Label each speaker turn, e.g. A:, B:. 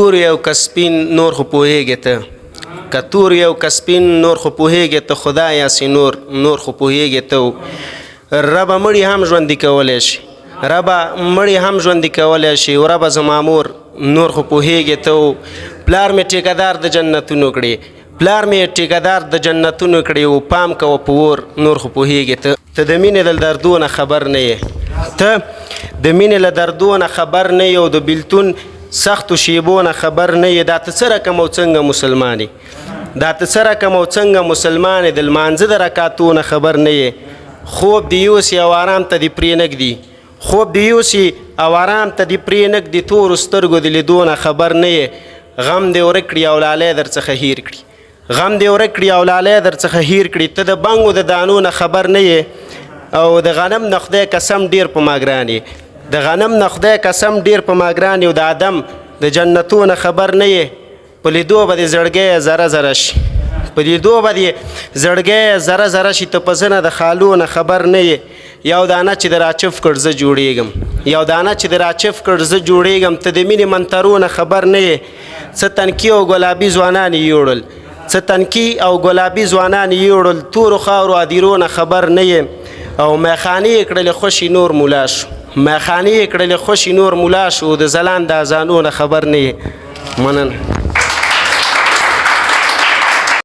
A: تور یو کسپین نور خو پوهیږي ته که تور یو کسپین نور خو پوهیږي ته خدایا سي نور خو پوهیږي ته ربه مړي هم ژوندي کولی شي ربه مړي هم ژوندي کولی شي او ربه زما مور نور خو پوهیږي ته پلار مې ټیکهدار د جنتونو کړي پلار مې ټیکهدار د جنتونو کړي او پام کوه په ور نور خو پوهیږي ته د مینې له دردونه خبر نه یې ته د مینې له دردونه خبر نه یې او د بیلتون سختو شیبونه خبر نه یې دا ته څه رقم او څنګه مسلمانې دا ته څه رقم او څنګه مسلمانې د لمانځه د رکعتونه خبر نه یې خوب دې یوسي او آرام ته دې پرېنږدي خوب دې یوسي او آرام ته دې پرېنږدي تورو سترګو د لیدونه خبر نه یې غم دې ورک کړي او لالی در څخه هیر کړي غم دې ورک کړي او لالی در څخه هیر کړي ته د بنګو د دانو نه خبر نه یې او د غنم نه خدای قسم ډېر په ما ګران یې د غنم نه خدای قسم ډېر په ما ګران یې او د آدم د جنتونه خبر نه یې په لیدو به دې زړګی زره زره شي په لیدو به دې زړګی زره زره شي ته په زنه د خالو نه خبر نه یې یو دانه چې د راچف کړ زه جوړېږم یو دانه چې د راچف کړ زه جوړېږم ته د مینې منترونه خبر نه یې څه تنکي او ګلابي ځوانان یې یوړل څه تنکي او ګلابي ځوانان یې یوړل تورو خاورو ادیرونه خبر نه یې او میخانې یې کړلې خوشي نور ملا شو میخانې یې کړلې خوشي نور ملا شو د ځلان د اذانونه خبر نه یې مننه